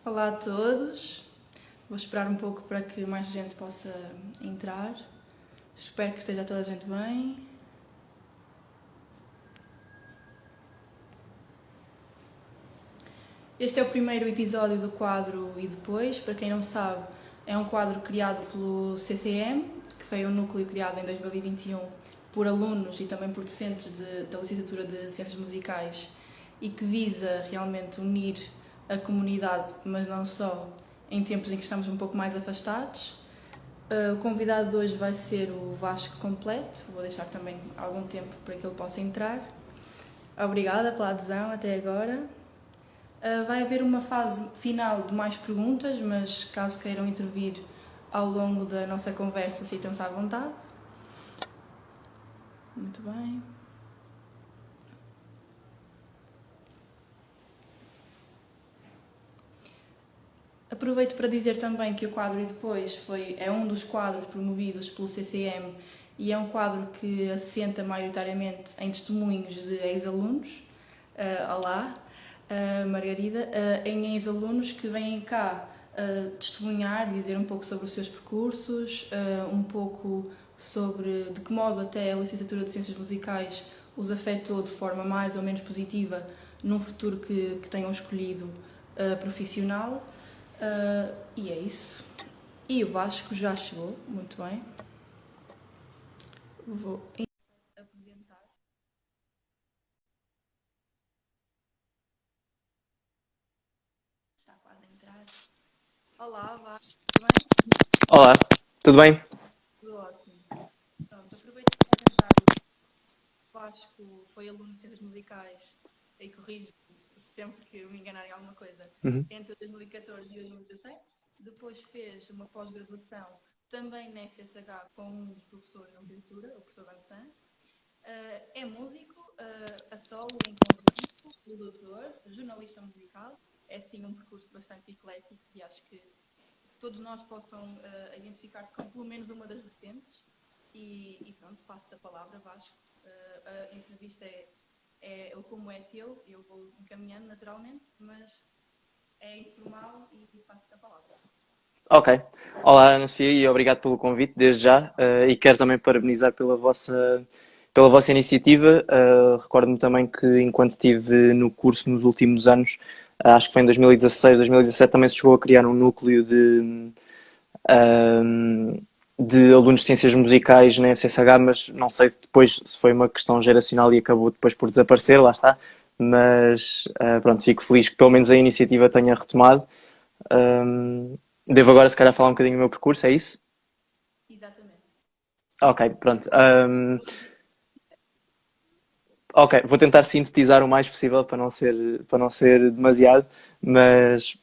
Olá a todos. Vou esperar um pouco para que mais gente possa entrar. Espero que esteja toda a gente bem. Este é o primeiro episódio do quadro E Depois. Para quem não sabe, é um quadro criado pelo CCM, que foi um núcleo criado em 2021 por alunos e também por docentes da licenciatura de Ciências Musicais e que visa realmente unir a comunidade, mas não só, em tempos em que estamos um pouco mais afastados. O convidado de hoje vai ser o Vasco Completo. Vou deixar também algum tempo para que ele possa entrar. Obrigada pela adesão até agora. Vai haver uma fase final de mais perguntas, mas caso queiram intervir ao longo da nossa conversa, sintam-se à vontade. Muito bem. Aproveito para dizer também que o quadro E Depois é um dos quadros promovidos pelo CCM e é um quadro que assenta maioritariamente em testemunhos de ex-alunos. Olá, Margarida, em ex-alunos que vêm cá testemunhar, dizer um pouco sobre os seus percursos, um pouco sobre de que modo até a licenciatura de Ciências Musicais os afetou de forma mais ou menos positiva num futuro que tenham escolhido profissional. E é isso. E o Vasco já chegou, muito bem. Vou apresentar. Está quase a entrar. Olá, Vasco, tudo bem? Olá, tudo bem? Tudo ótimo. Pronto, aproveito para apresentar. O Vasco foi aluno de Ciências Musicais e corrijo sempre que me enganar em alguma coisa. Uhum. Entre 2014 e 2017. Depois fez uma pós-graduação também na FCSH com um dos professores da licenciatura, o professor Vansan. É músico, a solo, em contrabaixo, produtor, jornalista musical. É sim um percurso bastante eclético e acho que todos nós possam identificar-se com pelo menos uma das vertentes. E pronto, passo a palavra, Vasco. A entrevista é como é teu, eu vou encaminhando naturalmente, mas é informal e passo a palavra. Ok. Olá, Ana Sofia, e obrigado pelo convite desde já. E quero também parabenizar pela vossa iniciativa. Recordo-me também que enquanto estive no curso nos últimos anos, acho que foi em 2016, 2017, também se chegou a criar um núcleo de alunos de ciências musicais na FCSH, mas não sei se depois se foi uma questão geracional e acabou depois por desaparecer, lá está. Mas pronto, fico feliz que pelo menos a iniciativa tenha retomado. Devo agora, se calhar, falar um bocadinho do meu percurso, é isso? Exatamente. Ok, pronto. Ok, vou tentar sintetizar o mais possível para não ser demasiado, mas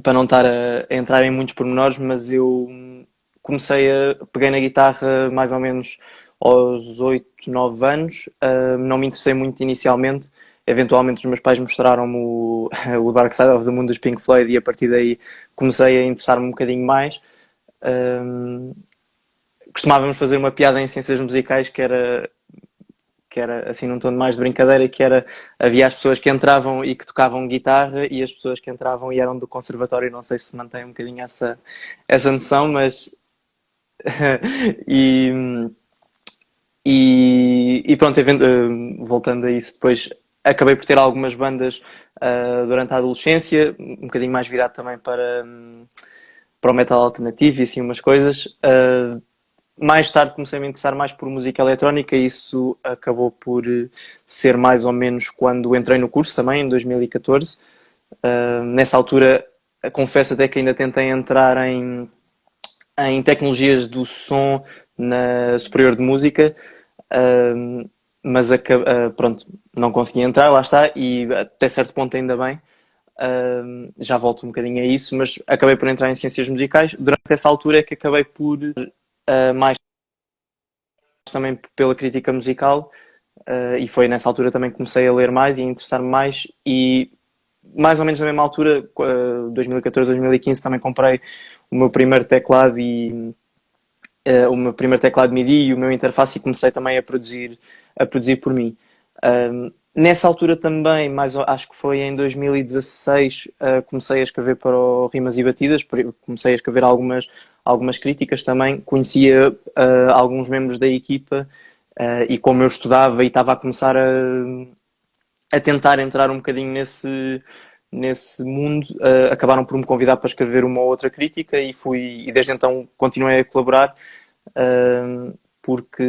para não estar a entrar em muitos pormenores, mas eu peguei na guitarra mais ou menos aos 8 9 anos. Não me interessei muito inicialmente. Eventualmente os meus pais mostraram-me o Dark Side of the Moon dos Pink Floyd e a partir daí comecei a interessar-me um bocadinho mais. Um, Costumávamos fazer uma piada em ciências musicais que era assim num tom mais de brincadeira, que era, havia as pessoas que entravam e que tocavam guitarra e as pessoas que entravam e eram do conservatório, não sei se mantém um bocadinho essa noção, mas e, e pronto, voltando a isso depois, acabei por ter algumas bandas durante a adolescência, um bocadinho mais virado também para o metal alternativo e assim umas coisas. Mais tarde comecei a me interessar mais por música eletrónica e isso acabou por ser mais ou menos quando entrei no curso também, em 2014. Nessa altura, confesso até que ainda tentei entrar em tecnologias do som na Superior de Música, mas pronto, não consegui entrar, lá está, e até certo ponto ainda bem. Já volto um bocadinho a isso, mas acabei por entrar em ciências musicais. Durante essa altura é que acabei por mais também pela crítica musical, e foi nessa altura também que comecei a ler mais e a interessar-me mais e mais ou menos na mesma altura, 2014, 2015, também comprei o meu primeiro teclado o meu primeiro teclado MIDI e o meu interface e comecei também a produzir por mim. Nessa altura também, acho que foi em 2016, comecei a escrever para o Rimas e Batidas, comecei a escrever algumas críticas também. Conhecia alguns membros da equipa, e como eu estudava e estava a começar a tentar entrar um bocadinho nesse mundo, acabaram por me convidar para escrever uma ou outra crítica e desde então continuei a colaborar, porque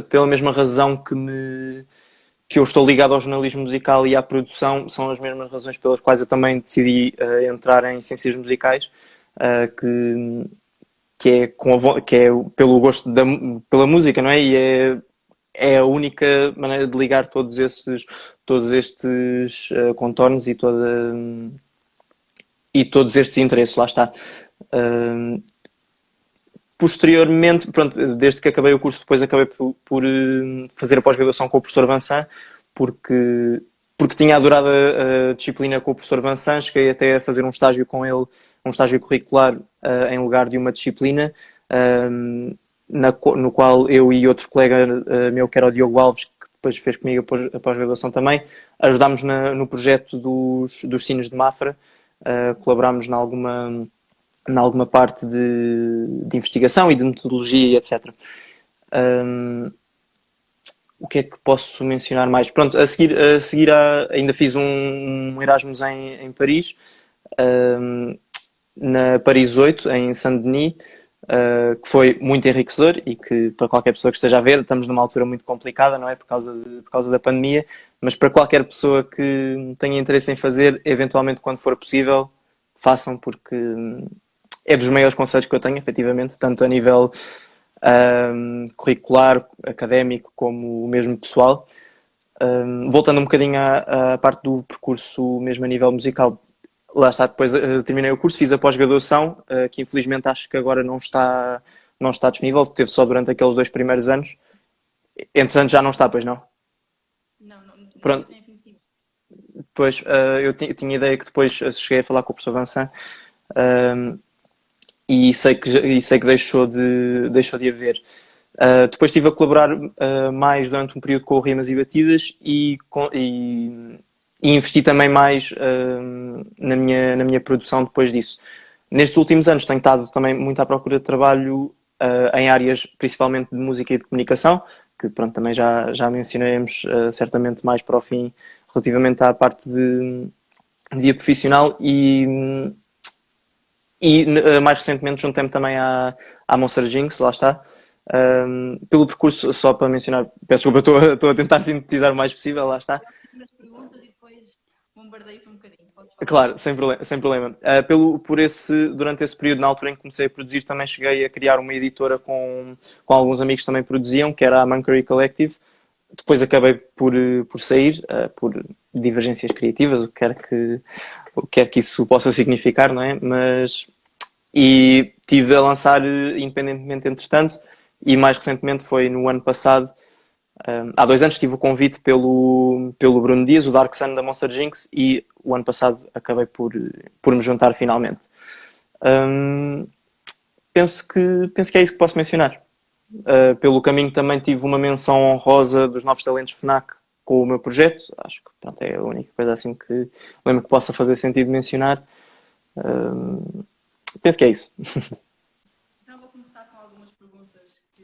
pela mesma razão que eu estou ligado ao jornalismo musical e à produção, são as mesmas razões pelas quais eu também decidi entrar em ciências musicais, que, que é pelo gosto pela música, não é? É a única maneira de ligar todos estes contornos e todos estes interesses, lá está. Posteriormente, pronto, desde que acabei o curso, depois acabei por fazer a pós-graduação com o professor Vincent, porque tinha adorado a disciplina com o professor Vincent, cheguei até a fazer um estágio com ele, um estágio curricular, em lugar de uma disciplina, no qual eu e outro colega meu, que era o Diogo Alves, que depois fez comigo a pós-graduação também, ajudámos no projeto dos Sinos de Mafra, colaborámos em alguma parte de investigação e de metodologia, etc. O que é que posso mencionar mais? Pronto, a seguir ainda fiz um Erasmus em Paris, na Paris 8, em Saint-Denis, que foi muito enriquecedor e que, para qualquer pessoa que esteja a ver, estamos numa altura muito complicada, não é? Por causa da pandemia, mas para qualquer pessoa que tenha interesse em fazer, eventualmente, quando for possível, façam, porque é dos maiores conselhos que eu tenho, efetivamente, tanto a nível curricular, académico, como mesmo pessoal. Voltando um bocadinho à parte do percurso mesmo a nível musical, lá está, depois terminei o curso, fiz a pós-graduação, que infelizmente acho que agora não está disponível, teve só durante aqueles 2 primeiros anos. Entretanto já não está, pois não? Não, não Pronto, tinha conhecido. depois eu tinha ideia que depois cheguei a falar com o professor Vincent, e sei que deixou de haver. Depois estive a colaborar mais durante um período com o Rimas e Batidas e investi também mais na minha produção depois disso. Nestes últimos anos tenho estado também muito à procura de trabalho em áreas principalmente de música e de comunicação, que pronto, também já mencionaremos certamente mais para o fim relativamente à parte de via profissional e mais recentemente juntei-me também à Monster Jinx, lá está. Pelo percurso, só para mencionar, peço desculpa, estou a tentar sintetizar o mais possível, lá está. As perguntas e depois bombardeio-te um bocadinho. Podes falar. Claro, sem problema, sem problema. Durante esse período, na altura em que comecei a produzir, também cheguei a criar uma editora com alguns amigos que também produziam, que era a Monkery Collective. Depois acabei por sair, por divergências criativas, o que quer que isso possa significar, não é? E tive a lançar independentemente entretanto, e mais recentemente foi no ano passado, há 2 anos tive o convite pelo Bruno Dias, o Dark Sun da Monster Jinx, e o ano passado acabei por me juntar finalmente. Penso que é isso que posso mencionar. Pelo caminho também tive uma menção honrosa dos Novos Talentos FNAC com o meu projeto. Acho que pronto, é a única coisa assim que lembro que possa fazer sentido mencionar. Penso que é isso. Então vou começar com algumas perguntas que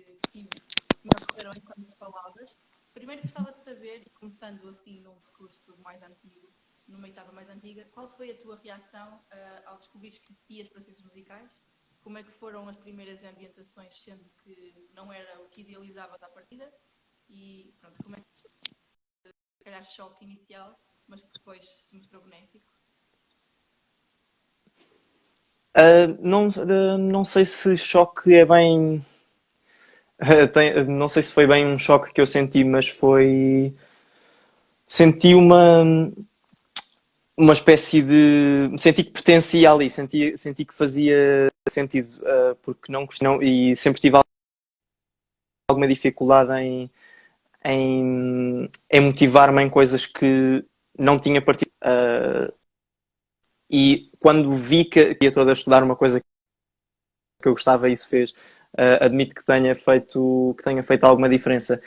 me ocorreram enquanto falavas. Primeiro gostava de saber, e começando assim num percurso mais antigo, numa etapa mais antiga, qual foi a tua reação ao descobrir que ias para ciências musicais? Como é que foram as primeiras ambientações, sendo que não era o que idealizavas à partida? E pronto, como é que se calhar choque inicial, mas que depois se mostrou benéfico? Não sei se choque é bem. Não sei se foi bem um choque que eu senti, mas foi. Senti uma espécie de. Senti que pertencia ali, senti que fazia sentido, porque não, e sempre tive alguma dificuldade em motivar-me em coisas que não tinha partido. E quando vi que ia toda a estudar uma coisa que eu gostava, isso fez. Admito que tenha feito alguma diferença.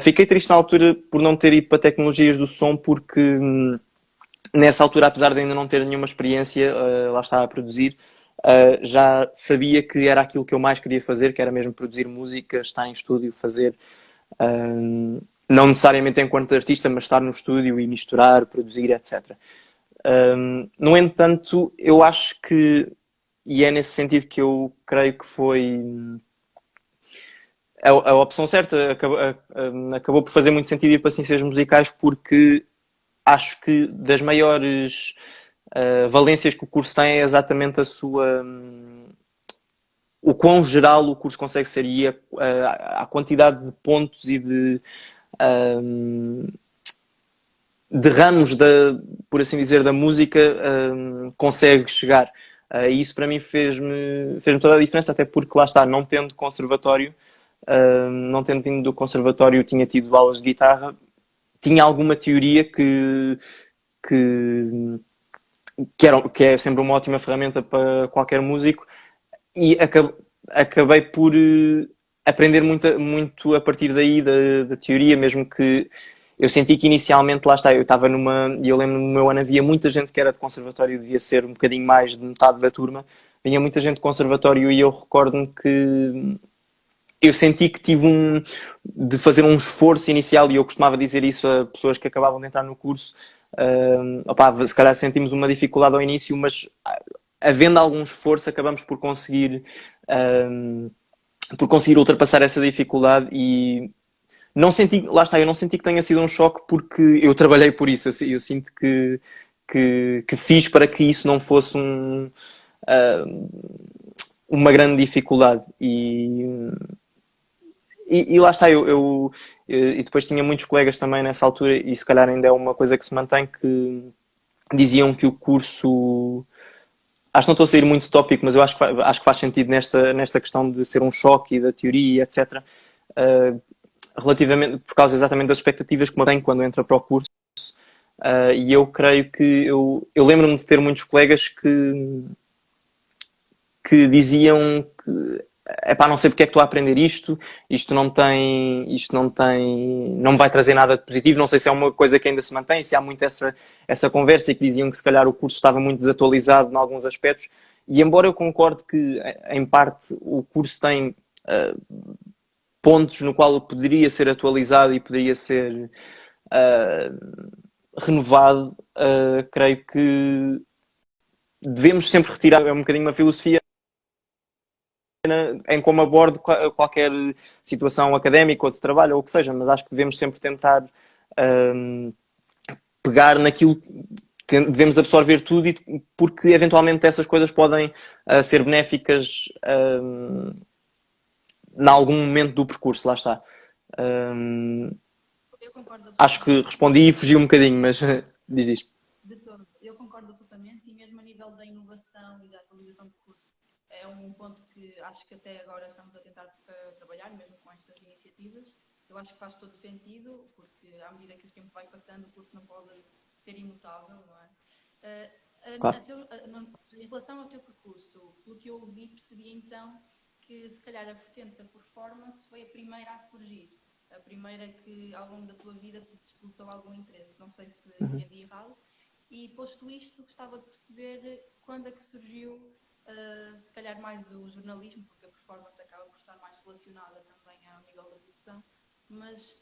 Fiquei triste na altura por não ter ido para tecnologias do som, porque nessa altura, apesar de ainda não ter nenhuma experiência, lá estava a produzir, já sabia que era aquilo que eu mais queria fazer, que era mesmo produzir música, estar em estúdio, fazer, não necessariamente enquanto artista, mas estar no estúdio e misturar, produzir, etc. No entanto, eu acho que, e é nesse sentido que eu creio que foi a opção certa, acabou por fazer muito sentido ir para ciências musicais, porque acho que das maiores valências que o curso tem é exatamente a sua. O quão geral o curso consegue ser e a quantidade de pontos e de ramos, por assim dizer, da música consegue chegar. E isso para mim fez-me toda a diferença, até porque lá está, não tendo conservatório, não tendo vindo do conservatório, tinha tido aulas de guitarra, tinha alguma teoria que, que é sempre uma ótima ferramenta para qualquer músico, e acabei por aprender muito a partir daí da teoria, mesmo que eu senti que inicialmente, lá está, eu estava e eu lembro no meu ano havia muita gente que era de conservatório, devia ser um bocadinho mais de metade da turma, vinha muita gente de conservatório e eu recordo-me que eu senti que de fazer um esforço inicial, e eu costumava dizer isso a pessoas que acabavam de entrar no curso. Opá, se calhar sentimos uma dificuldade ao início, mas havendo algum esforço acabamos por conseguir ultrapassar essa dificuldade. E não senti, lá está, eu não senti que tenha sido um choque, porque eu trabalhei por isso. Eu sinto que fiz para que isso não fosse uma grande dificuldade. E lá está, e depois tinha muitos colegas também nessa altura, e se calhar ainda é uma coisa que se mantém, que diziam que o curso. Acho que não estou a sair muito tópico, mas eu acho que faz sentido nesta questão de ser um choque e da teoria, etc. Relativamente, por causa exatamente das expectativas que uma tem quando entra para o curso. E eu creio que. Eu lembro-me de ter muitos colegas que diziam que epá, não sei porque é que estou a aprender isto não me vai trazer nada de positivo, não sei se é uma coisa que ainda se mantém, se há muito essa conversa, e que diziam que se calhar o curso estava muito desatualizado em alguns aspectos, e embora eu concorde que em parte o curso tem pontos no qual poderia ser atualizado e poderia ser renovado, creio que devemos sempre retirar, é um bocadinho uma filosofia em como abordo qualquer situação académica ou de trabalho ou o que seja, mas acho que devemos sempre tentar um, pegar naquilo, devemos absorver tudo, porque eventualmente essas coisas podem ser benéficas em algum momento do percurso, lá está. Eu concordo Acho que absolutamente. respondi e fugi um bocadinho, mas diz. De todo. Eu concordo absolutamente, e mesmo a nível da inovação e da atualização do curso, é um ponto que acho que até agora estamos a tentar trabalhar, mesmo com estas iniciativas. Eu acho que faz todo sentido, porque à medida que o tempo vai passando, o curso não pode ser imutável, não é? Claro. Em relação ao teu percurso, pelo que eu ouvi, percebi então que se calhar a vertente da performance foi a primeira a surgir, a primeira que ao longo da tua vida te despertou algum interesse. Não sei se entendi errado. E posto isto, gostava de perceber quando é que surgiu, se calhar mais o jornalismo, porque a performance acaba por estar mais relacionada também ao nível da produção, mas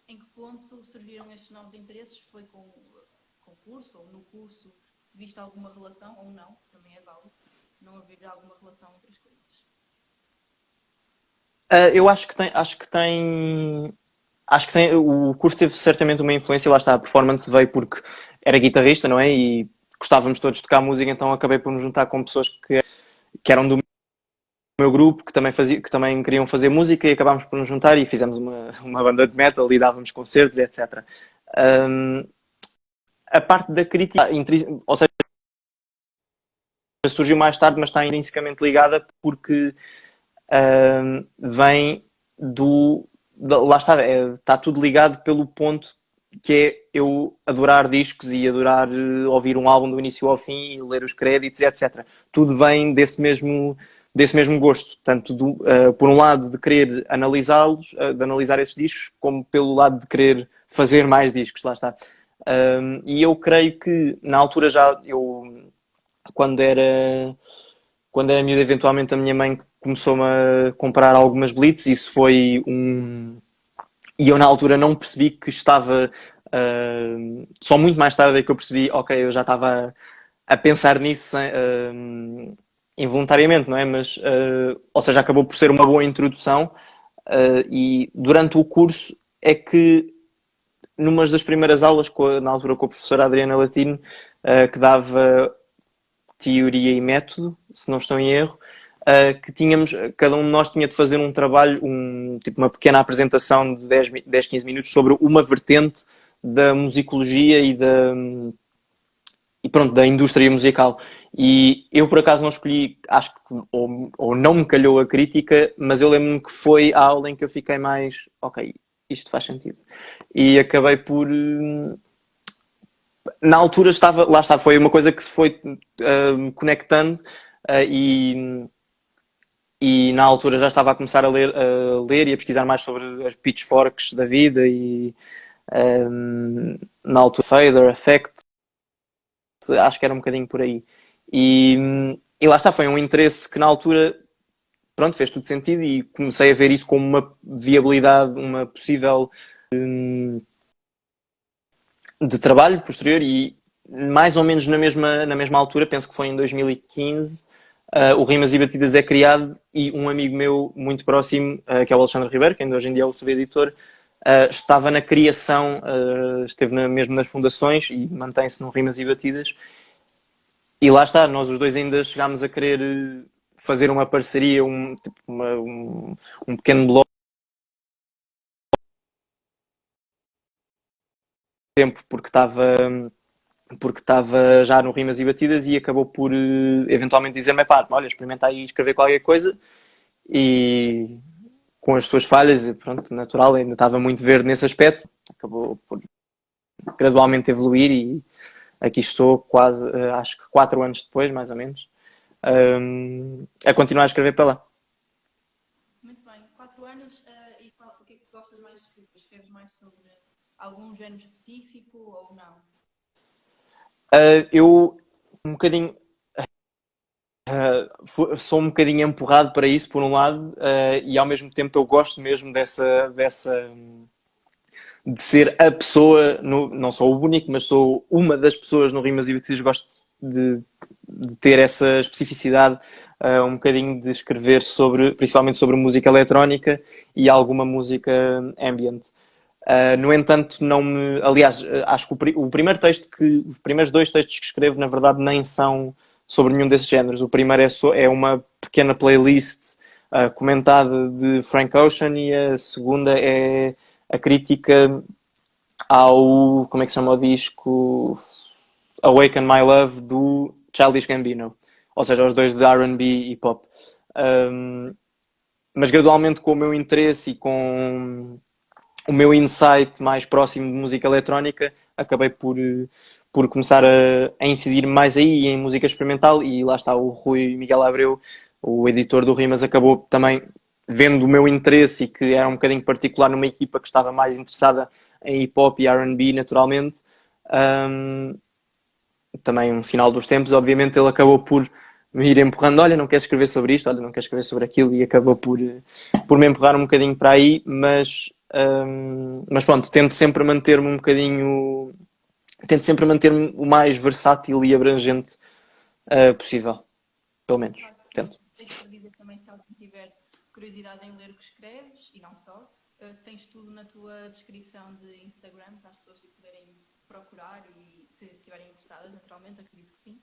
em que ponto surgiram estes novos interesses? Foi com o curso ou no curso? Se viste alguma relação ou não, também é válido, não haver alguma relação entre as coisas. Eu acho que tem, o curso teve certamente uma influência, lá está, a performance veio porque era guitarrista, não é? E gostávamos todos de tocar música, então acabei por nos juntar com pessoas que eram do meu grupo, que também queriam fazer música, e acabámos por nos juntar e fizemos uma banda de metal e dávamos concertos, etc. Um, a parte da crítica, ou seja, surgiu mais tarde, mas está intrinsecamente ligada, porque vem lá está, está tudo ligado pelo ponto que é eu adorar discos e adorar ouvir um álbum do início ao fim e ler os créditos, etc. Tudo vem desse mesmo gosto, tanto por um lado de querer analisá-los, de analisar esses discos, como pelo lado de querer fazer mais discos, lá está. E eu creio que na altura já eu quando era quando era miúdo, eventualmente a minha mãe começou-me a comprar algumas Blitz, isso foi um. E eu na altura não percebi que estava. Só muito mais tarde é que eu percebi, ok, eu já estava a pensar nisso involuntariamente, não é? Mas, ou seja, acabou por ser uma boa introdução. E durante o curso é que, numa das primeiras aulas, na altura com a professora Adriana Latino, que dava teoria e método, se não estou em erro, que tínhamos, cada um de nós tinha de fazer um trabalho, tipo uma pequena apresentação de 10 15 minutos sobre uma vertente da musicologia e pronto, da indústria musical. E eu por acaso não escolhi, acho que ou não me calhou a crítica, mas eu lembro-me que foi a aula em que eu fiquei mais, ok, isto faz sentido. E acabei por, na altura estava, lá está, foi uma coisa que se foi conectando e na altura já estava a começar a ler e a pesquisar mais sobre as pitchforks da vida e na altura Fader, Effect, acho que era um bocadinho por aí. E lá está, foi um interesse que na altura, pronto, fez tudo sentido e comecei a ver isso como uma viabilidade, uma possível de trabalho posterior e mais ou menos na mesma altura, penso que foi em 2015, o Rimas e Batidas é criado e um amigo meu muito próximo, que é o Alexandre Ribeiro, que ainda hoje em dia é o subeditor, estava na criação, esteve mesmo nas fundações e mantém-se no Rimas e Batidas. E lá está, nós os dois ainda chegámos a querer fazer uma parceria, um pequeno blog tempo, porque estava já no Rimas e Batidas e acabou por eventualmente dizer-me, pá, olha, experimenta aí escrever qualquer coisa e com as suas falhas, e pronto, natural, ainda estava muito verde nesse aspecto, acabou por gradualmente evoluir e aqui estou quase, acho que 4 anos depois, mais ou menos, a continuar a escrever para lá. Muito bem. 4 anos, e o que é que gostas mais de escrever? Escreves mais sobre algum género específico ou não? Eu um bocadinho sou um bocadinho empurrado para isso por um lado, e ao mesmo tempo eu gosto mesmo dessa de ser a pessoa, não sou o único, mas sou uma das pessoas no Rimas e Batidas, gosto de ter essa especificidade, um bocadinho de escrever sobre, principalmente sobre música eletrónica e alguma música ambient. No entanto, não me. Aliás, acho que o primeiro texto os primeiros dois textos que escrevo, na verdade, nem são sobre nenhum desses géneros. O primeiro é uma pequena playlist comentada de Frank Ocean e a segunda é a crítica ao. Como é que se chama o disco? Awaken My Love do Childish Gambino. Ou seja, os dois de R&B e pop. Um, mas gradualmente com o meu interesse e com o meu insight mais próximo de música eletrónica, acabei por começar a incidir mais aí em música experimental e lá está o Rui Miguel Abreu, o editor do Rimas, acabou também vendo o meu interesse e que era um bocadinho particular numa equipa que estava mais interessada em hip hop e R&B naturalmente. Um, Também um sinal dos tempos, obviamente ele acabou por me ir empurrando, olha, não queres escrever sobre isto, olha, não queres escrever sobre aquilo, e acabou por me empurrar um bocadinho para aí, mas pronto, tento sempre manter-me o mais versátil e abrangente possível, pelo menos, Claro que sim. tento. Deixa-me dizer também, se alguém tiver curiosidade em ler o que escreves, e não só, tens tudo na tua descrição de Instagram, para as pessoas que puderem procurar e se estiverem interessadas, naturalmente, acredito que sim.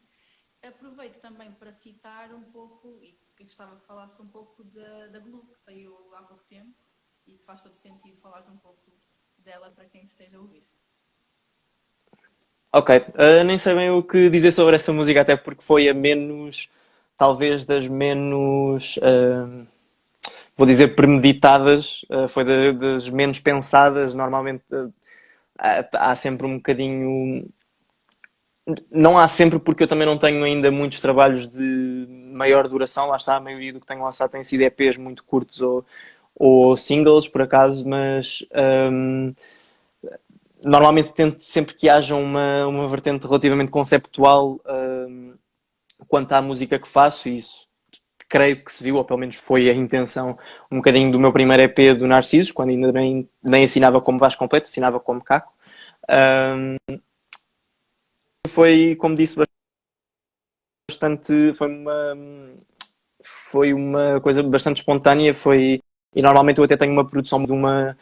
Aproveito também para citar um pouco, e que gostava que falasses um pouco da Glue, que saiu há pouco tempo, e que faz todo sentido falares um pouco dela para quem esteja a ouvir. Ok, nem sei bem o que dizer sobre essa música, até porque foi a menos, talvez das menos, vou dizer premeditadas, foi das menos pensadas. Normalmente há sempre um bocadinho. Não há sempre, porque eu também não tenho ainda muitos trabalhos de maior duração. Lá está, a maioria do que tenho lançado tem sido EPs muito curtos ou singles, por acaso, mas normalmente tento sempre que haja uma vertente relativamente conceptual quanto à música que faço, e isso creio que se viu, ou pelo menos foi a intenção um bocadinho do meu primeiro EP do Narcisos, quando ainda nem assinava como Vasco Completo, assinava como Caco. Foi, como disse, bastante, foi uma coisa bastante espontânea, e normalmente eu até tenho uma produção de uma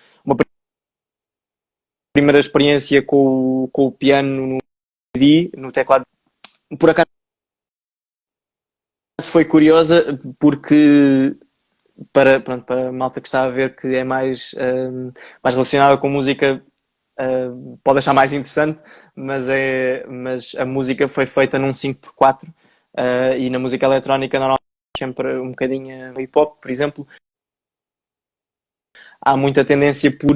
primeira experiência com o piano no MIDI, no teclado. Por acaso foi curiosa, porque pronto, para a malta que está a ver que é mais relacionada com música, pode achar mais interessante, mas a música foi feita num 5x4, e na música eletrónica normalmente sempre um bocadinho hip hop, por exemplo, há muita tendência por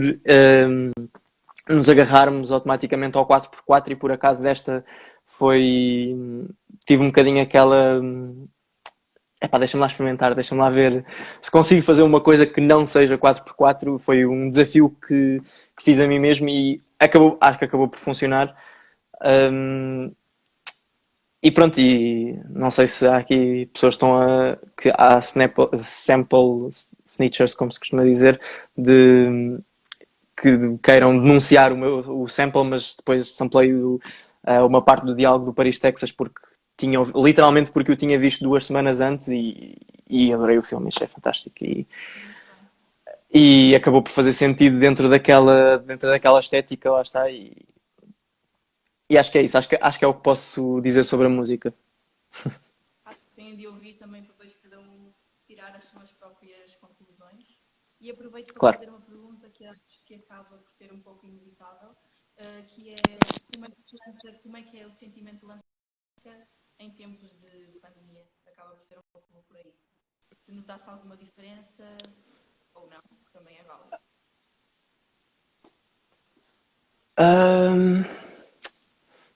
nos agarrarmos automaticamente ao 4x4, e por acaso desta foi. Tive um bocadinho aquela. Epá, deixa-me lá experimentar, deixa-me lá ver se consigo fazer uma coisa que não seja 4x4. Foi um desafio que fiz a mim mesmo, e acho que acabou por funcionar. Um, e pronto, e não sei se há aqui pessoas que estão que há sample snitchers, como se costuma dizer, que queiram denunciar o sample, mas depois samplei uma parte do diálogo do Paris, Texas, porque literalmente porque eu tinha visto 2 semanas antes, e adorei o filme, achei fantástico, e acabou por fazer sentido dentro daquela estética, lá está, e acho que é isso, acho que é o que posso dizer sobre a música. Acho que têm de ouvir também para depois cada um tirar as suas próprias conclusões. E aproveito para Claro. fazer uma pergunta que acho que acaba por ser um pouco inevitável, que é como é que é o sentimento de lançar em tempos de pandemia? Acaba por ser um pouco por aí. Se notaste alguma diferença ou não, que também é válido. Ahm,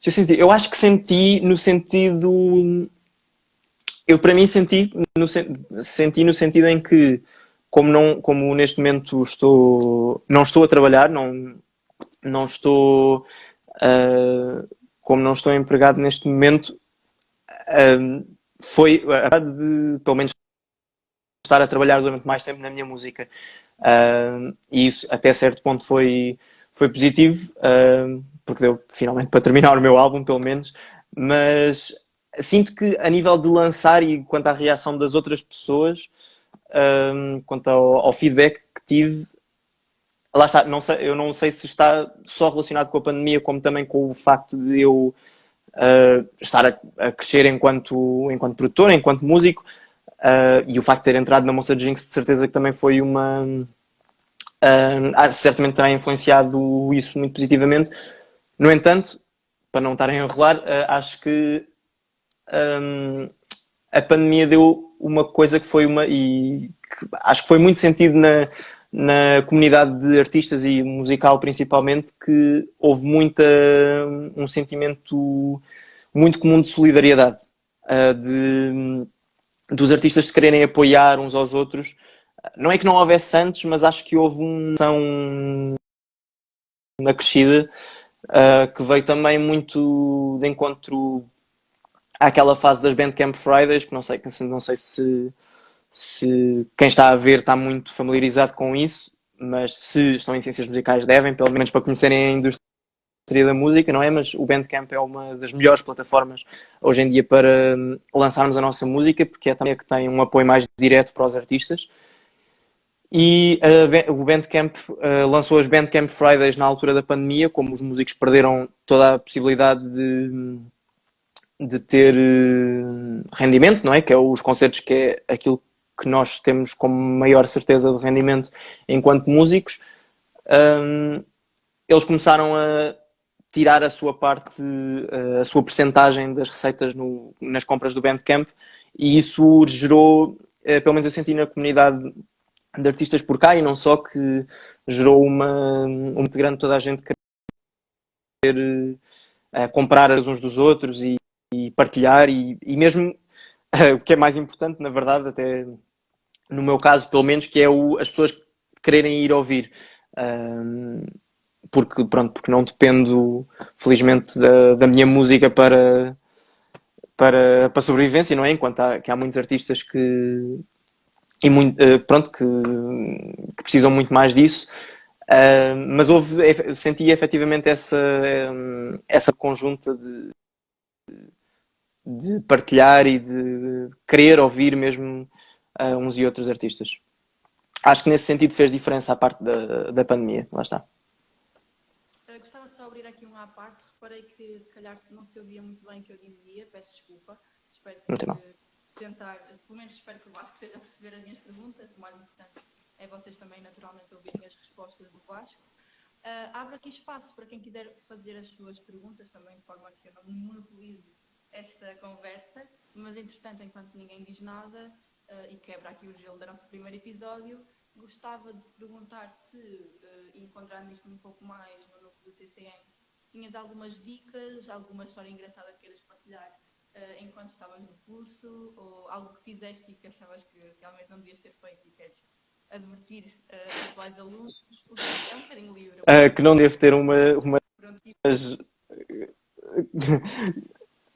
Se eu eu acho que senti no sentido. Eu, para mim, senti no sentido em que, como neste momento não estou a trabalhar, não estou, como não estou empregado neste momento, foi a de, pelo menos, estar a trabalhar durante mais tempo na minha música. E isso, até certo ponto, foi positivo, porque deu finalmente para terminar o meu álbum, pelo menos. Mas sinto que, a nível de lançar e quanto à reação das outras pessoas, quanto ao feedback que tive, lá está, eu não sei se está só relacionado com a pandemia, como também com o facto de eu estar a crescer enquanto produtor, enquanto músico, e o facto de ter entrado na Monster Jinx, de certeza que também foi certamente terá influenciado isso muito positivamente. No entanto, para não estarem a enrolar, acho que a pandemia deu uma coisa que foi que acho que foi muito sentido na comunidade de artistas e musical, principalmente, que houve um sentimento muito comum de solidariedade, dos artistas se quererem apoiar uns aos outros. Não é que não houvesse antes, mas acho que houve uma ação acrescida, que veio também muito de encontro àquela fase das Bandcamp Fridays, que não sei se quem está a ver está muito familiarizado com isso, mas se estão em ciências musicais devem, pelo menos para conhecerem a indústria da música, não é? Mas o Bandcamp é uma das melhores plataformas hoje em dia para lançarmos a nossa música, porque é também a que tem um apoio mais direto para os artistas. E o Bandcamp lançou as Bandcamp Fridays na altura da pandemia, como os músicos perderam toda a possibilidade de ter rendimento, não é? Que é os concertos, que é aquilo que nós temos como maior certeza de rendimento enquanto músicos. Eles começaram a tirar a sua parte, a sua percentagem das receitas nas compras do Bandcamp, e isso gerou, pelo menos eu senti na comunidade de artistas por cá, e não só, que gerou muito grande toda a gente querer comprar uns dos outros e partilhar e mesmo o que é mais importante, na verdade, até no meu caso, pelo menos, que é as pessoas quererem ir ouvir. Um, Porque, pronto, porque não dependo, felizmente, da minha música para sobrevivência, não é? Que há muitos artistas pronto, que precisam muito mais disso. Mas senti efetivamente essa conjunta de partilhar e de querer ouvir mesmo uns e outros artistas. Acho que nesse sentido fez diferença a parte da pandemia. Lá está. Gostava de só abrir aqui uma à parte. Reparei que se calhar não se ouvia muito bem o que eu dizia, peço desculpa. Espero Não tem mal. tentar, pelo menos espero que o Vasco esteja a perceber as minhas perguntas. O mais importante é vocês também naturalmente ouvirem as respostas do Vasco. Abro aqui espaço para quem quiser fazer as suas perguntas também, de forma que eu não monopolize esta conversa, mas entretanto, enquanto ninguém diz nada e quebra aqui o gelo do nosso primeiro episódio, gostava de perguntar se, encontrando isto um pouco mais no núcleo do CCM, se tinhas algumas dicas, alguma história engraçada que queiras partilhar enquanto estavas no curso, ou algo que fizeste e que achavas que realmente não devias ter feito e queres advertir os atuais alunos. É um bocadinho livre. Que não devo ter uma Pronto,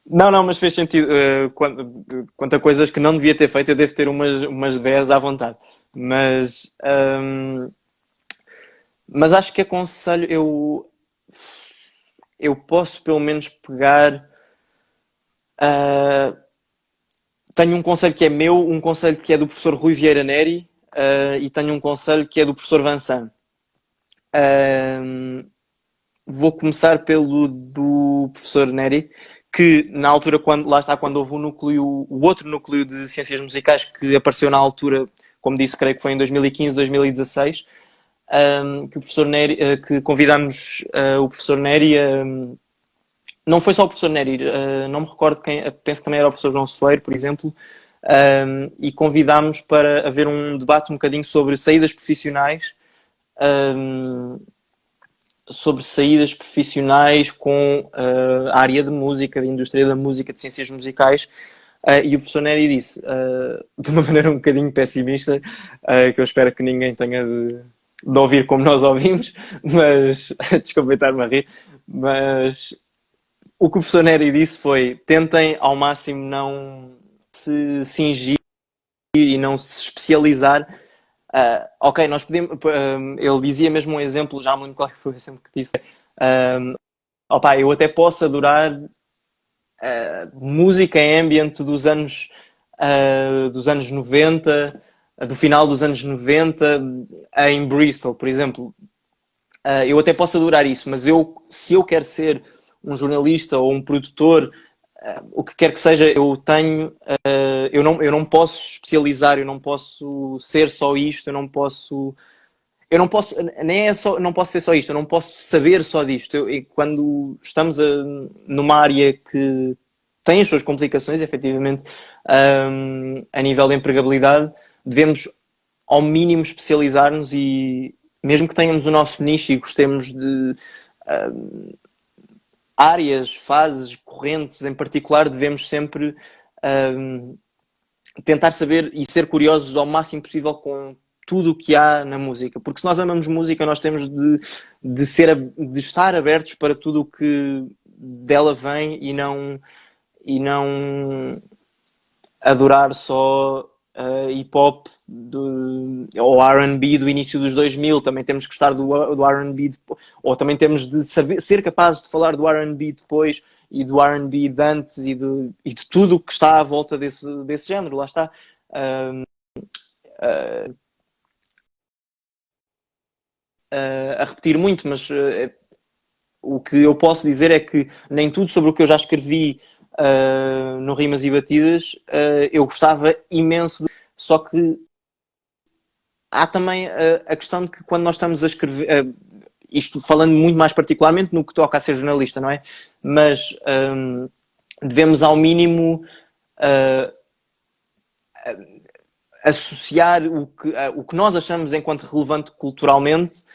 não, mas fez sentido. Quanto a coisas que não devia ter feito, eu devo ter umas 10 à vontade. Mas, mas acho que aconselho, eu posso pelo menos pegar. ah, Tenho um conselho que é meu, um conselho que é do professor Rui Vieira Neri, e tenho um conselho que é do professor Vansan. Vou começar pelo do professor Neri, que na altura, lá está, quando houve o outro núcleo de ciências musicais que apareceu na altura, como disse, creio que foi em 2015, 2016, que o professor Neri, que convidámos o professor Neri, não foi só o professor Neri, não me recordo quem, penso que também era o professor João Soeiro, por exemplo, e convidámos para haver um debate um bocadinho sobre saídas profissionais com a área de música, de indústria da música, de ciências musicais. E o professor Neri disse, de uma maneira um bocadinho pessimista, que eu espero que ninguém tenha de ouvir como nós ouvimos, mas desculpa estar-me a rir, mas o que o professor Neri disse foi: tentem ao máximo não se cingir e não se especializar. Ok, nós podemos. Ele dizia mesmo um exemplo, já me lembro qual foi o exemplo que disse. Opa, eu até posso adorar música em ambiente dos anos 90, do final dos anos 90, em Bristol, por exemplo. Eu até posso adorar isso, mas se eu quero ser um jornalista ou um produtor, o que quer que seja, eu não posso especializar, eu não posso ser só isto, eu não posso, nem é só, não posso ser só isto, eu não posso saber só disto. E quando estamos numa área que tem as suas complicações, efetivamente, a nível de empregabilidade, devemos ao mínimo especializar-nos e mesmo que tenhamos o nosso nicho e gostemos de áreas, fases, correntes em particular, devemos sempre tentar saber e ser curiosos ao máximo possível com tudo o que há na música. Porque se nós amamos música, nós temos de estar abertos para tudo o que dela vem e não adorar só hip hop ou R&B do início dos 2000. Também temos que gostar do R&B, ou também temos de ser capazes de falar do R&B depois e do R&B de antes e de tudo o que está à volta desse género. Lá está. A repetir muito, mas o que eu posso dizer é que nem tudo sobre o que eu já escrevi no Rimas e Batidas eu gostava imenso, só que há também a questão de que quando nós estamos a escrever, isto falando muito mais particularmente no que toca a ser jornalista, não é? Mas devemos ao mínimo associar o que nós achamos enquanto relevante culturalmente,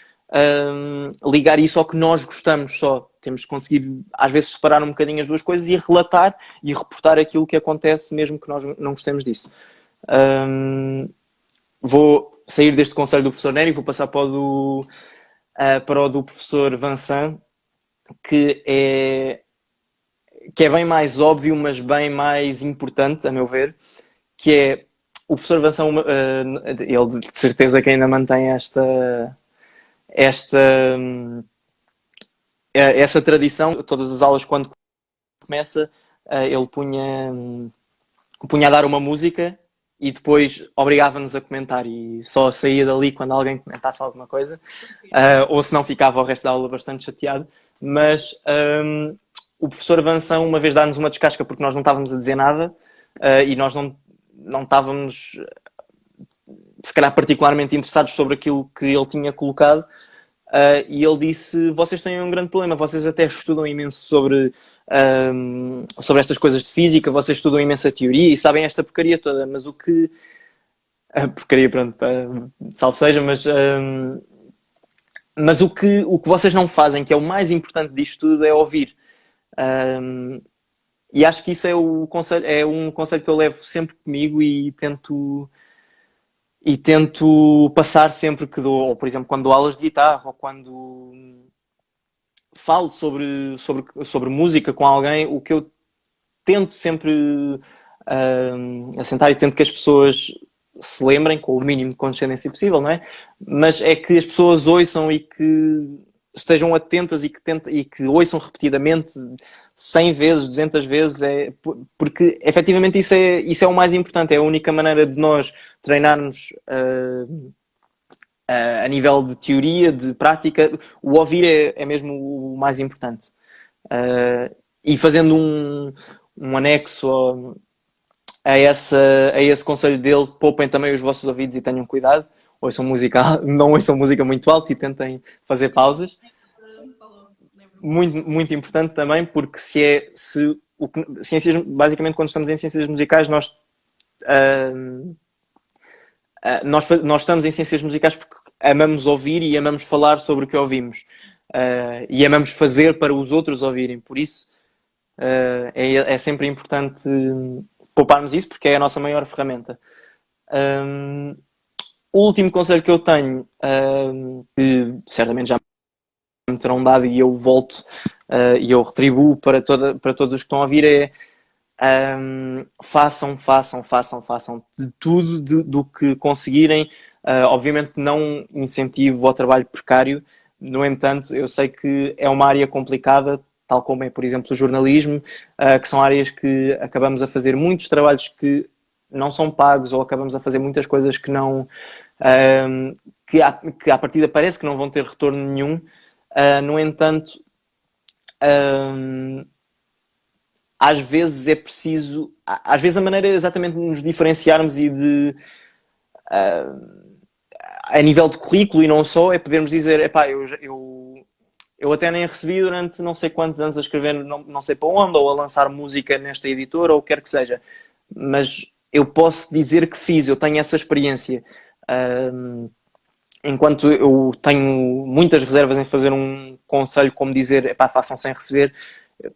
ligar isso ao que nós gostamos só. Temos de conseguir, às vezes, separar um bocadinho as duas coisas e relatar e reportar aquilo que acontece, mesmo que nós não gostemos disso. Um, Vou sair deste conselho do professor Nery e vou passar para o do professor Vincent, que é bem mais óbvio, mas bem mais importante, a meu ver, que é o professor Vincent, ele de certeza que ainda mantém esta, essa tradição. Todas as aulas, quando começa, ele punha a dar uma música e depois obrigava-nos a comentar e só saía dali quando alguém comentasse alguma coisa, ou se não ficava o resto da aula bastante chateado. Mas o professor Vincent uma vez dá-nos uma descasca porque nós não estávamos a dizer nada, e nós não estávamos, se calhar, particularmente interessados sobre aquilo que ele tinha colocado. E ele disse: vocês têm um grande problema, vocês até estudam imenso sobre estas coisas de física, vocês estudam imensa teoria e sabem esta porcaria toda, mas o que... porcaria, pronto, salve seja, mas o que vocês não fazem, que é o mais importante disto tudo, é ouvir. E acho que isso é um conselho que eu levo sempre comigo e tento passar sempre que dou, ou por exemplo, quando dou aulas de guitarra, ou quando falo sobre música com alguém, o que eu tento sempre assentar e tento que as pessoas se lembrem, com o mínimo de condescendência possível, não é? Mas é que as pessoas ouçam e que estejam atentas e que ouçam repetidamente 100 vezes, 200 vezes, porque efetivamente isso é o mais importante, é a única maneira de nós treinarmos a nível de teoria, de prática. O ouvir é mesmo o mais importante. E fazendo um anexo a esse conselho dele, poupem também os vossos ouvidos e tenham cuidado. Não ouçam música muito alta e tentem fazer pausas. Muito, muito importante também, porque basicamente, quando estamos em ciências musicais, nós estamos em ciências musicais porque amamos ouvir e amamos falar sobre o que ouvimos, e amamos fazer para os outros ouvirem. Por isso, é sempre importante pouparmos isso, porque é a nossa maior ferramenta. O último conselho que eu tenho, que certamente já me terão dado e eu volto, e eu retribuo para todos os que estão a ouvir, é façam de tudo do que conseguirem. Obviamente não incentivo ao trabalho precário, no entanto, eu sei que é uma área complicada, tal como é, por exemplo, o jornalismo, que são áreas que acabamos a fazer muitos trabalhos que não são pagos, ou acabamos a fazer muitas coisas que não, que à partida parece que não vão ter retorno nenhum. No entanto, às vezes é preciso, às vezes a maneira é exatamente de nos diferenciarmos e a nível de currículo e não só, é podermos dizer: epá, eu até nem recebi durante não sei quantos anos a escrever não sei para onde, ou a lançar música nesta editora, ou o que quer que seja, mas eu posso dizer que fiz, eu tenho essa experiência. Enquanto eu tenho muitas reservas em fazer um conselho como dizer: epá, façam sem receber,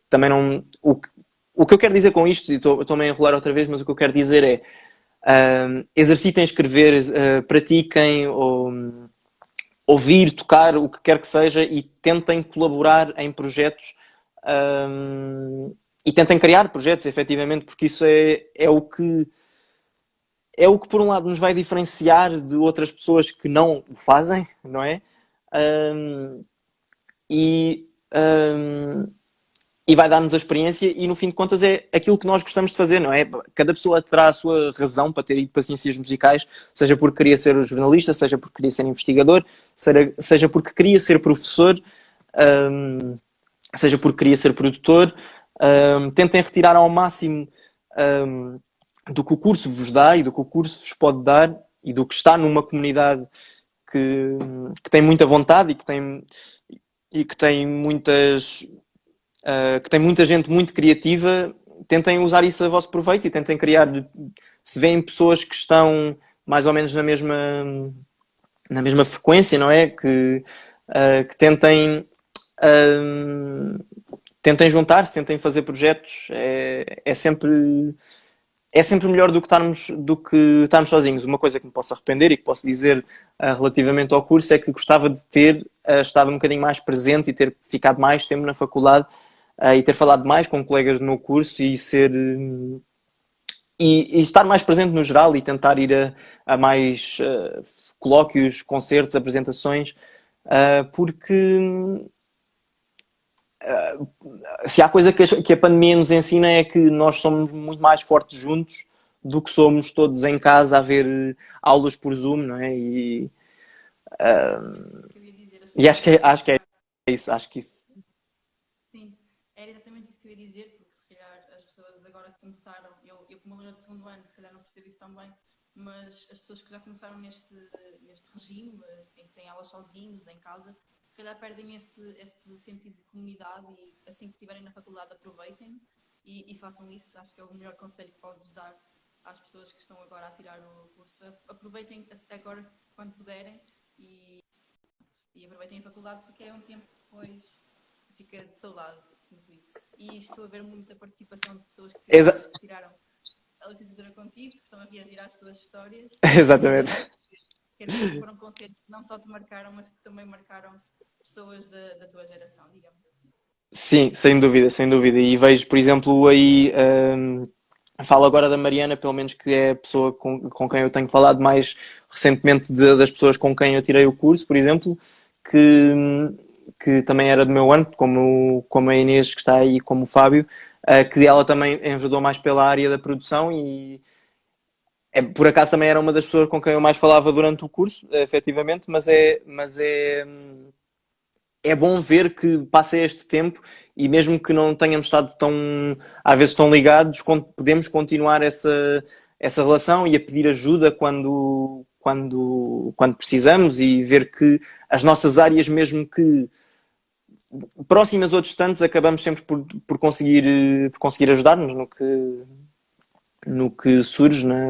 também não... O que eu quero dizer com isto, e estou-me a enrolar outra vez, mas o que eu quero dizer é: exercitem escrever, pratiquem, ouvir, tocar, o que quer que seja, e tentem colaborar em projetos, e tentem criar projetos, efetivamente, porque isso é o que por um lado nos vai diferenciar de outras pessoas que não o fazem, não é? E, e vai dar-nos a experiência, e no fim de contas é aquilo que nós gostamos de fazer, não é? Cada pessoa terá a sua razão para ter ido para ciências musicais, seja porque queria ser jornalista, seja porque queria ser investigador, seja porque queria ser professor, seja porque queria ser produtor. Tentem retirar ao máximo do que o curso vos dá e do que o curso vos pode dar, e do que está numa comunidade que tem muita vontade e que tem muita gente muito criativa. Tentem usar isso a vosso proveito e tentem criar. Se veem pessoas que estão mais ou menos na mesma frequência, não é? Que tentem hum, tentem juntar-se, tentem fazer projetos. É sempre melhor do que estarmos sozinhos. Uma coisa que me posso arrepender e que posso dizer relativamente ao curso é que gostava de ter estado um bocadinho mais presente e ter ficado mais tempo na faculdade e ter falado mais com colegas do meu curso e estar mais presente no geral e tentar ir a mais colóquios, concertos, apresentações, porque se há coisa que a pandemia nos ensina é que nós somos muito mais fortes juntos do que somos todos em casa a ver aulas por Zoom, não é? Era isso que eu ia dizer. As E pessoas agora acho que é começaram. isso, acho que isso. Sim, era exatamente isso que eu ia dizer, porque se calhar as pessoas agora que começaram, eu como aluna do segundo ano, se calhar não percebo isso tão bem, mas as pessoas que já começaram neste regime, em que têm aulas sozinhos, em casa, se calhar perdem esse sentido de comunidade e assim que estiverem na faculdade aproveitem e façam isso. Acho que é o melhor conselho que podes dar às pessoas que estão agora a tirar o curso. Aproveitem agora quando puderem e, e aproveitem a faculdade porque é um tempo que depois fica de saudade, sinto isso. E estou a ver muita participação de pessoas Exa- que tiraram a licenciatura contigo, que estão a reagir às tuas histórias e Exatamente. quer dizer que foram concertos que não só te marcaram, mas que também marcaram pessoas da tua geração, digamos assim. Sim, sem dúvida, sem dúvida. E vejo, por exemplo, aí, falo agora da Mariana, pelo menos que é a pessoa com quem eu tenho falado mais recentemente das pessoas com quem eu tirei o curso, por exemplo, que, que também era do meu ano, como a Inês que está aí, como o Fábio, que ela também enverdou mais pela área da produção e por acaso também era uma das pessoas com quem eu mais falava durante o curso, efetivamente, é bom ver que passa este tempo e mesmo que não tenhamos estado às vezes tão ligados, podemos continuar essa relação e a pedir ajuda quando precisamos e ver que as nossas áreas, mesmo que próximas ou distantes, acabamos sempre por conseguir ajudar-nos no que surge, né?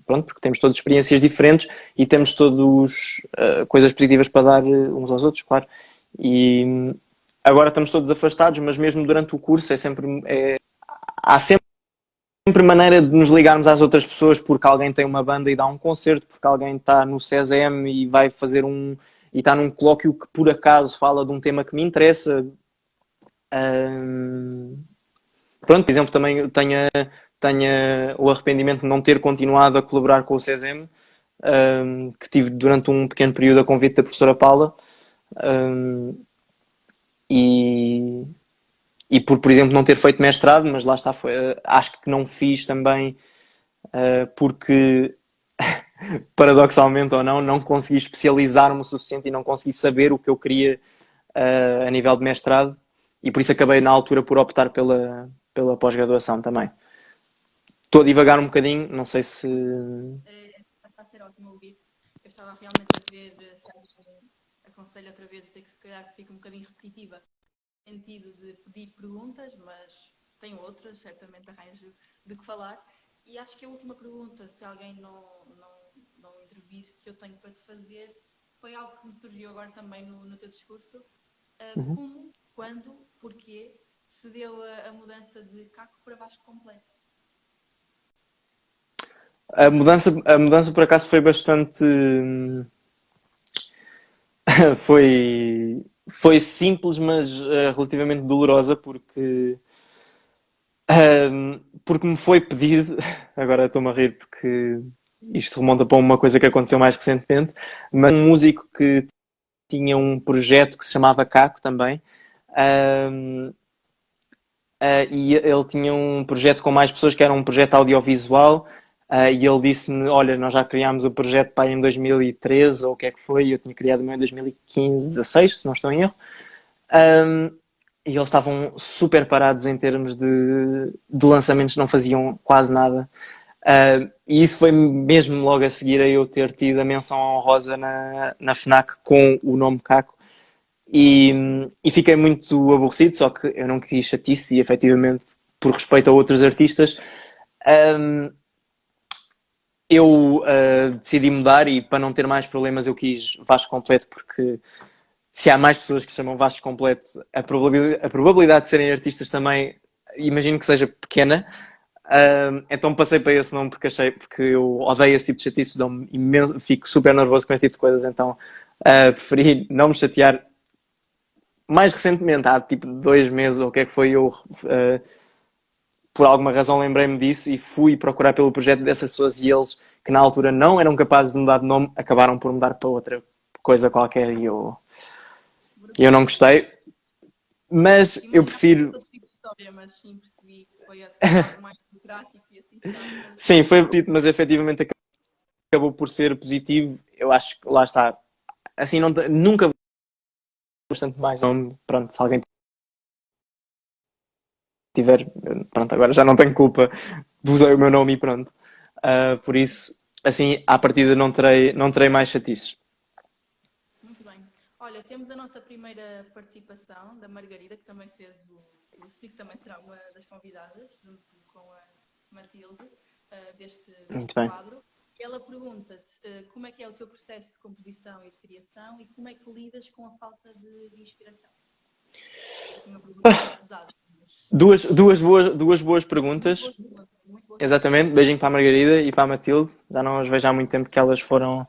Pronto, porque temos todas experiências diferentes e temos todos coisas positivas para dar uns aos outros, claro. E agora estamos todos afastados, mas mesmo durante o curso há sempre maneira de nos ligarmos às outras pessoas porque alguém tem uma banda e dá um concerto, porque alguém está no CESM e vai fazer e está num colóquio que por acaso fala de um tema que me interessa. Pronto, por exemplo, também tenha o arrependimento de não ter continuado a colaborar com o CESM, que tive durante um pequeno período a convite da professora Paula, um, e, e por exemplo, não ter feito mestrado, mas lá está, acho que não fiz também, porque, paradoxalmente ou não consegui especializar-me o suficiente e não consegui saber o que eu queria a nível de mestrado, e por isso acabei na altura por optar pela pós-graduação também. Estou a divagar um bocadinho, não sei se. Está a ser ótimo ouvir-te. Eu estava realmente a ver se aconselho outra vez, sei que se calhar fica um bocadinho repetitiva, no sentido de pedir perguntas, mas tenho outras, certamente arranjo de que falar. E acho que a última pergunta, se alguém não intervir, que eu tenho para te fazer, foi algo que me surgiu agora também no teu discurso. Uhum. Como, quando, porquê se deu a mudança de Caco para Vasco completo? A mudança por acaso foi bastante. Foi simples, mas relativamente dolorosa, porque me foi pedido. Agora estou-me a rir porque isto remonta para uma coisa que aconteceu mais recentemente. Mas um músico que tinha um projeto que se chamava Caco também. Um, e ele tinha um projeto com mais pessoas que era um projeto audiovisual. E ele disse-me: Olha, nós já criámos o projeto para em 2013, ou o que é que foi, e eu tinha criado o meu em 2015, 16, se não estou em erro. Um, e eles estavam super parados em termos de lançamentos, não faziam quase nada. E isso foi mesmo logo a seguir a eu ter tido a menção honrosa na FNAC com o nome Caco. E fiquei muito aborrecido, só que eu não quis chatice e efetivamente, por respeito a outros artistas, um, eu decidi mudar e para não ter mais problemas eu quis Vasco completo porque se há mais pessoas que se chamam Vasco Completo, a probabilidade de serem artistas também imagino que seja pequena. Então passei para esse nome porque eu odeio esse tipo de chatices, fico super nervoso com esse tipo de coisas, então preferi não me chatear. Mais recentemente, há tipo 2 meses ou o que é que foi, eu por alguma razão lembrei-me disso e fui procurar pelo projeto dessas pessoas e eles, que na altura não eram capazes de mudar de nome, acabaram por mudar para outra coisa qualquer e eu não gostei. Mas eu Imagina prefiro. todo tipo de história, mas sim percebi que foi esse algo mais burocrático e assim está, Sim, foi positivo, mas efetivamente acabou por ser positivo. Eu acho que lá está. Assim, não, nunca vou bastante mais. Não, pronto, se alguém tiver. Pronto, agora já não tenho culpa. Usei o meu nome e pronto. Por isso, assim, à partida não terei mais chatices. muito bem. Olha, temos a nossa primeira participação da Margarida, que também fez o SIC, também será uma das convidadas, junto com a Matilde, deste Muito bem. quadro. Ela pergunta-te como é que é o teu processo de composição e de criação e como é que lidas com a falta de inspiração. É uma pergunta muito pesada. Duas boas Muito perguntas. boas perguntas, muito boas perguntas. Exatamente. Beijinho para a Margarida e para a Matilde. Já não as vejo há muito tempo que elas foram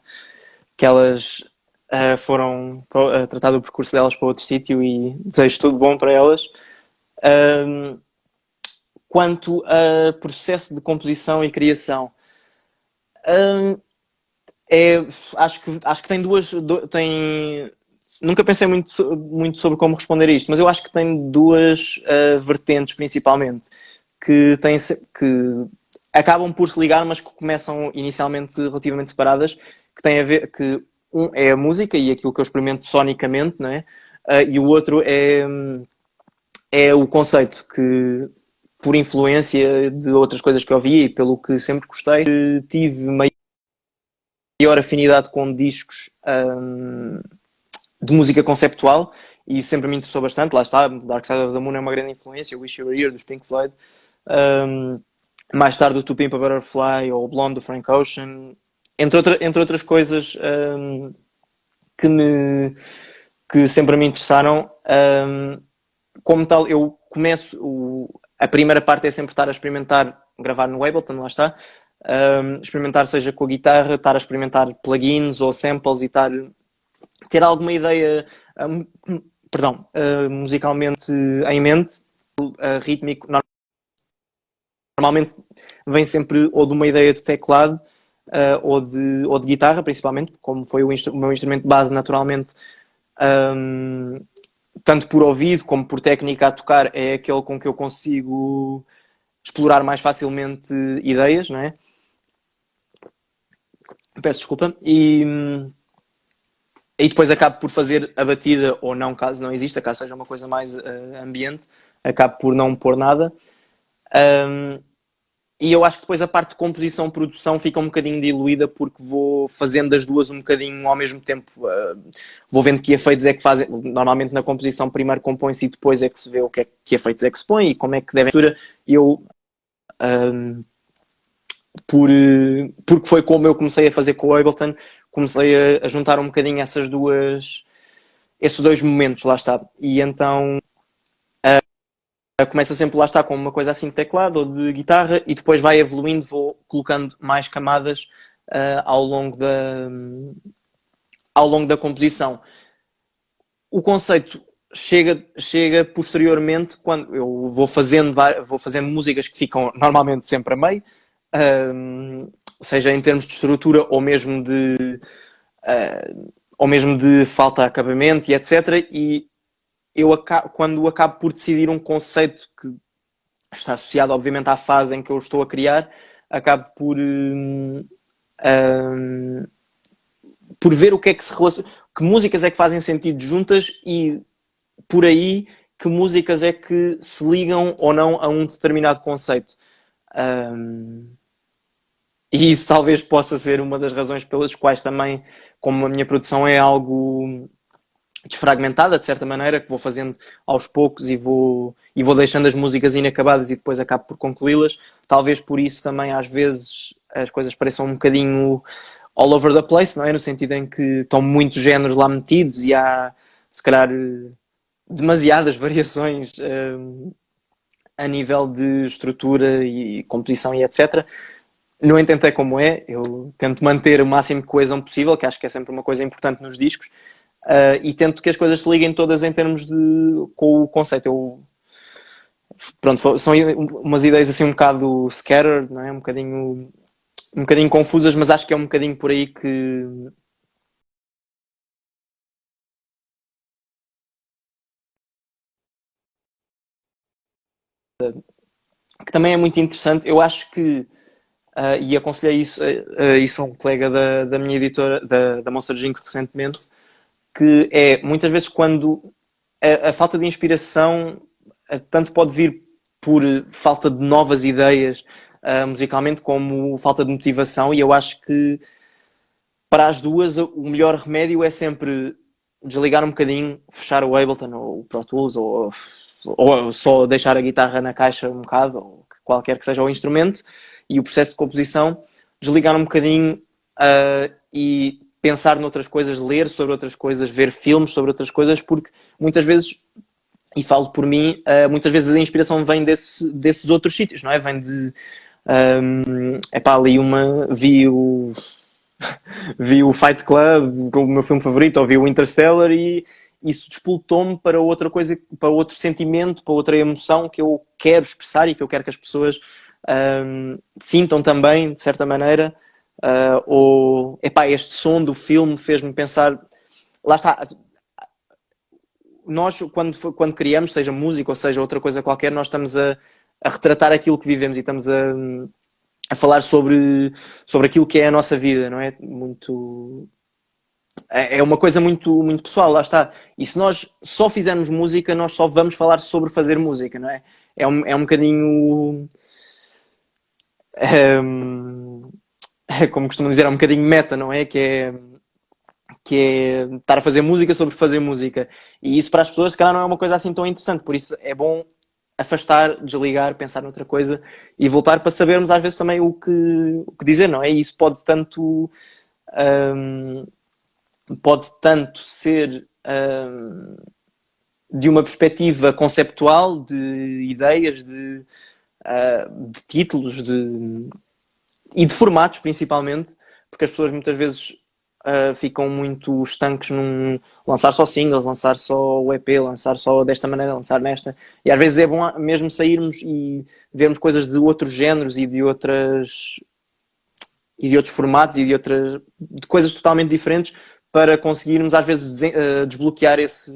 tratar do percurso delas para outro sítio e desejo tudo bom para elas. Um, Quanto a processo de composição e criação, um, é, acho que tem nunca pensei muito sobre como responder a isto, mas eu acho que tem duas vertentes principalmente que acabam por se ligar, mas que começam inicialmente relativamente separadas, que têm a ver que um é a música e aquilo que eu experimento sonicamente, não é? E o outro é o conceito que por influência de outras coisas que eu ouvi e pelo que sempre gostei, tive maior afinidade com discos de música conceptual e sempre me interessou bastante. Lá está, Dark Side of the Moon é uma grande influência, Wish You Were Here dos Pink Floyd. Um, Mais tarde o To Pimp a Butterfly ou o Blonde do Frank Ocean, entre outras coisas que sempre me interessaram. Como tal, eu começo. A primeira parte é sempre estar a experimentar, gravar no Ableton, lá está. Experimentar, seja com a guitarra, estar a experimentar plugins ou samples e ter alguma ideia, perdão, musicalmente em mente, rítmico. Normalmente vem sempre ou de uma ideia de teclado ou de guitarra, principalmente, como foi o meu instrumento de base, naturalmente. Tanto por ouvido como por técnica a tocar, é aquele com que eu consigo explorar mais facilmente ideias, não é? Peço desculpa. E depois acabo por fazer a batida, ou não, caso não exista, caso seja uma coisa mais ambiente, acabo por não pôr nada. E eu acho que depois a parte de composição, produção fica um bocadinho diluída porque vou fazendo as duas um bocadinho ao mesmo tempo. Vou vendo que efeitos é que fazem. Normalmente na composição primeiro compõe-se e depois é que se vê que efeitos é que se põe e como é que devem. Eu, porque foi como eu comecei a fazer com o Ableton, comecei a juntar um bocadinho esses dois momentos, lá está. E então começa sempre lá está com uma coisa assim de teclado ou de guitarra e depois vai evoluindo, vou colocando mais camadas ao longo da composição. O conceito chega posteriormente quando eu vou fazendo músicas que ficam normalmente sempre a meio, seja em termos de estrutura ou mesmo de falta de acabamento e etc. E quando acabo por decidir um conceito que está associado, obviamente, à fase em que eu estou a criar, acabo por ver o que é que se relaciona, que músicas é que fazem sentido juntas e por aí que músicas é que se ligam ou não a um determinado conceito. E isso talvez possa ser uma das razões pelas quais também, como a minha produção é algo desfragmentada, de certa maneira, que vou fazendo aos poucos e vou deixando as músicas inacabadas e depois acabo por concluí-las. Talvez por isso também às vezes as coisas pareçam um bocadinho all over the place, não é? No sentido em que estão muitos géneros lá metidos e há, se calhar demasiadas variações a nível de estrutura e composição e etc. No entanto, é como é, eu tento manter o máximo de coesão possível, que acho que é sempre uma coisa importante nos discos, e tento que as coisas se liguem todas em termos de com o conceito. Pronto, são umas ideias assim um bocado scattered, não é? Um bocadinho confusas, mas acho que é um bocadinho por aí que também é muito interessante. Eu acho que e aconselhei isso a um colega da minha editora, da Monster Jinx, recentemente, que é muitas vezes quando a falta de inspiração tanto pode vir por falta de novas ideias musicalmente, como falta de motivação, e eu acho que para as duas o melhor remédio é sempre desligar um bocadinho, fechar o Ableton ou o Pro Tools, ou só deixar a guitarra na caixa um bocado, ou qualquer que seja o instrumento, e o processo de composição, desligar um bocadinho e pensar noutras coisas, ler sobre outras coisas, ver filmes sobre outras coisas, porque muitas vezes, e falo por mim, muitas vezes a inspiração vem desses outros sítios, não é? Vem de. Epá, ali vi o Fight Club, o meu filme favorito, ou vi o Interstellar e isso despoltou-me para outra coisa, para outro sentimento, para outra emoção que eu quero expressar e que eu quero que as pessoas sintam também, de certa maneira. Ou, epá, este som do filme fez-me pensar. Lá está, nós, quando criamos, seja música ou seja outra coisa qualquer, nós estamos a retratar aquilo que vivemos e estamos a falar sobre aquilo que é a nossa vida, não é? É uma coisa muito pessoal, lá está. E se nós só fizermos música, nós só vamos falar sobre fazer música, não é? É um bocadinho. Como costumam dizer, é um bocadinho meta, não é? Que é estar a fazer música sobre fazer música. E isso para as pessoas, se calhar, não é uma coisa assim tão interessante. Por isso é bom afastar, desligar, pensar noutra coisa e voltar para sabermos às vezes também o que dizer, não é? E isso hum, pode tanto ser de uma perspectiva conceptual, de ideias, de títulos e de formatos principalmente, porque as pessoas muitas vezes ficam muito estanques num lançar só singles, lançar só o EP, lançar só desta maneira, lançar nesta. E às vezes é bom mesmo sairmos e vermos coisas de outros géneros e de outros formatos e de coisas totalmente diferentes para conseguirmos às vezes desbloquear esse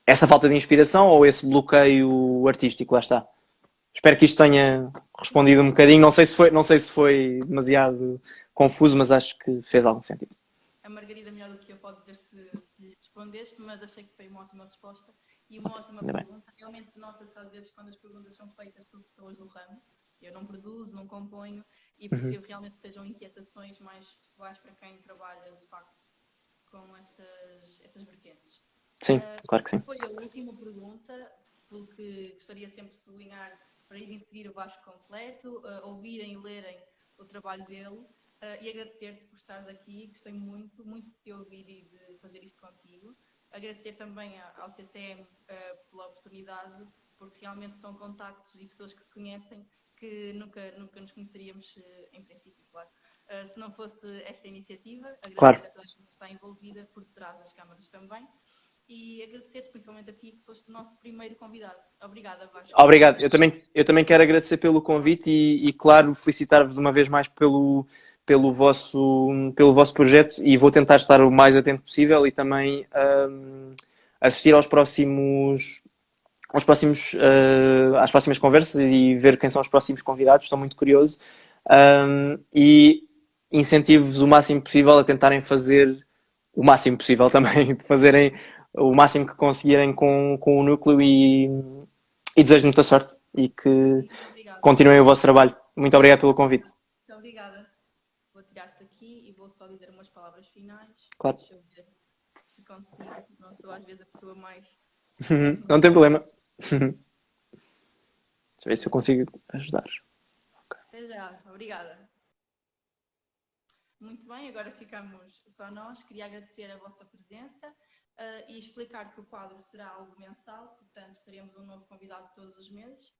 essa falta de inspiração ou esse bloqueio artístico, lá está. Espero que isto tenha respondido um bocadinho. Não sei se foi demasiado confuso, mas acho que fez algum sentido. A Margarida, melhor do que eu, pode dizer se lhe respondeste, mas achei que foi uma ótima resposta e uma ótima Ainda bem. pergunta. Realmente nota-se às vezes quando as perguntas são feitas por pessoas do ramo. Eu não produzo, não componho e Uhum. percebo realmente que sejam inquietações mais pessoais para quem trabalha de facto com essas vertentes. Sim, claro que Essa sim. foi a última pergunta, porque gostaria sempre de sublinhar para irem seguir o Vasco completo, ouvirem e lerem o trabalho dele. E agradecer-te por estares aqui, gostei muito de te ouvir e de fazer isto contigo. Agradecer também ao CCM pela oportunidade, porque realmente são contactos e pessoas que se conhecem que nunca nos conheceríamos em princípio, claro. Se não fosse esta iniciativa, agradecer Claro. a toda a gente que está envolvida por detrás das câmaras também e agradecer-te principalmente a ti que foste o nosso primeiro convidado. Obrigada, Vasco. Obrigado. Eu também quero agradecer pelo convite claro, felicitar-vos uma vez mais pelo vosso projeto e vou tentar estar o mais atento possível e também assistir às próximas conversas e ver quem são os próximos convidados. Estou muito curioso. E incentivo-vos o máximo possível a tentarem fazer o máximo possível também, de fazerem o máximo que conseguirem com o núcleo e desejo muita sorte e que Muito obrigada. continuem o vosso trabalho. Muito obrigado pelo convite. Muito obrigada. Vou tirar-te aqui e vou só dizer umas palavras finais. Claro. Deixa eu ver se consigo. Não sou às vezes a pessoa mais Não tem tecnológica. problema. Deixa eu ver se eu consigo ajudar. Até já. Obrigada. Muito bem, agora ficamos só nós. Queria agradecer a vossa presença e explicar que o quadro será algo mensal, portanto, teremos um novo convidado todos os meses.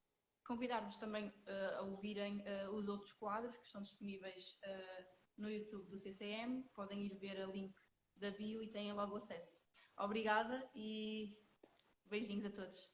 Convidar-vos também a ouvirem os outros quadros que estão disponíveis no YouTube do CCM. Podem ir ver a link da bio e têm logo acesso. Obrigada e beijinhos a todos.